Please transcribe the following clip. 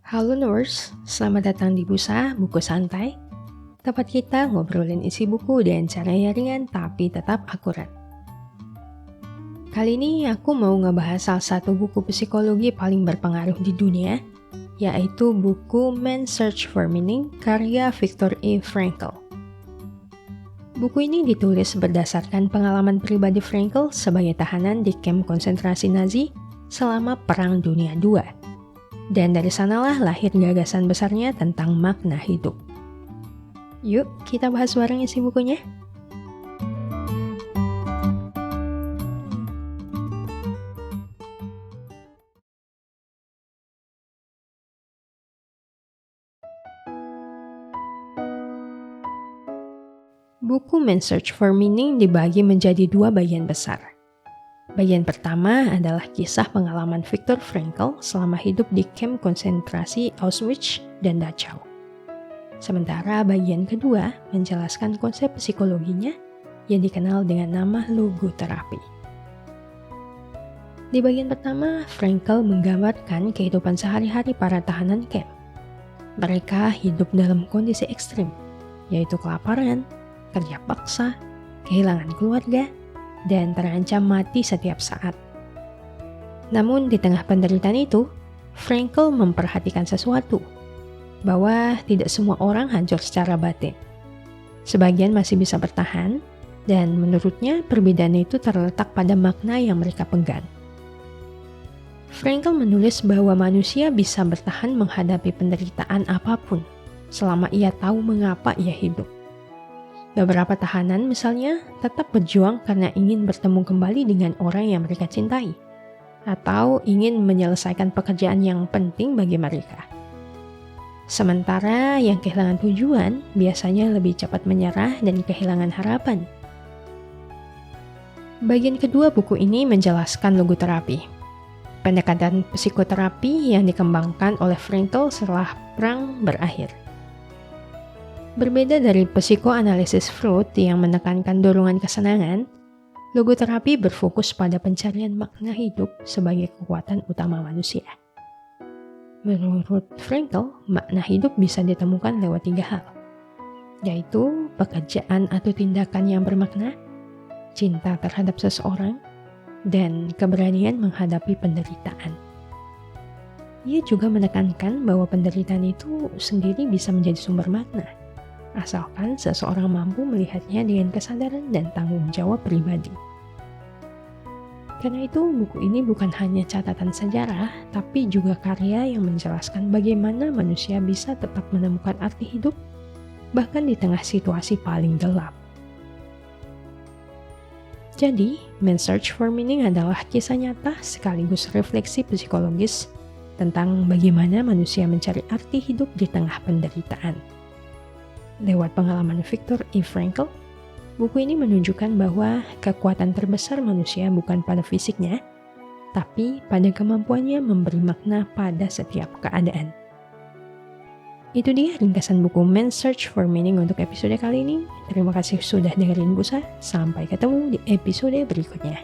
Halo Nurse, selamat datang di Busa, Buku Santai. Tempat kita ngobrolin isi buku dengan cara yang ringan tapi tetap akurat. Kali ini aku mau ngebahas salah satu buku psikologi paling berpengaruh di dunia, yaitu buku Man's Search for Meaning karya Viktor E. Frankl. Buku ini ditulis berdasarkan pengalaman pribadi Frankl sebagai tahanan di kamp konsentrasi Nazi selama Perang Dunia II. Dan dari sanalah lahir gagasan besarnya tentang makna hidup. Yuk, kita bahas bareng isi bukunya. Buku Man's Search for Meaning dibagi menjadi dua bagian besar. Bagian pertama adalah kisah pengalaman Viktor Frankl selama hidup di kamp konsentrasi Auschwitz dan Dachau. Sementara bagian kedua menjelaskan konsep psikologinya yang dikenal dengan nama logoterapi. Di bagian pertama, Frankl menggambarkan kehidupan sehari-hari para tahanan kamp. Mereka hidup dalam kondisi ekstrim, yaitu kelaparan, kerja paksa, kehilangan keluarga, dan terancam mati setiap saat. Namun di tengah penderitaan itu, Frankl memperhatikan sesuatu, bahwa tidak semua orang hancur secara batin. Sebagian masih bisa bertahan, dan menurutnya perbedaan itu terletak pada makna yang mereka pegang. Frankl menulis bahwa manusia bisa bertahan menghadapi penderitaan apapun, selama ia tahu mengapa ia hidup. Beberapa tahanan misalnya tetap berjuang karena ingin bertemu kembali dengan orang yang mereka cintai, atau ingin menyelesaikan pekerjaan yang penting bagi mereka. Sementara yang kehilangan tujuan biasanya lebih cepat menyerah dan kehilangan harapan. Bagian kedua buku ini menjelaskan logoterapi, pendekatan psikoterapi yang dikembangkan oleh Frankl setelah perang berakhir. Berbeda dari psikoanalisis Freud yang menekankan dorongan kesenangan, logoterapi berfokus pada pencarian makna hidup sebagai kekuatan utama manusia. Menurut Frankl, makna hidup bisa ditemukan lewat 3 hal, yaitu pekerjaan atau tindakan yang bermakna, cinta terhadap seseorang, dan keberanian menghadapi penderitaan. Ia juga menekankan bahwa penderitaan itu sendiri bisa menjadi sumber makna, asalkan seseorang mampu melihatnya dengan kesadaran dan tanggung jawab pribadi. Karena itu, buku ini bukan hanya catatan sejarah, tapi juga karya yang menjelaskan bagaimana manusia bisa tetap menemukan arti hidup, bahkan di tengah situasi paling gelap. Jadi, Man's Search for Meaning adalah kisah nyata sekaligus refleksi psikologis tentang bagaimana manusia mencari arti hidup di tengah penderitaan. Lewat pengalaman Viktor E. Frankl, buku ini menunjukkan bahwa kekuatan terbesar manusia bukan pada fisiknya, tapi pada kemampuannya memberi makna pada setiap keadaan. Itu dia ringkasan buku Man's Search for Meaning untuk episode kali ini. Terima kasih sudah dengerin Busa, sampai ketemu di episode berikutnya.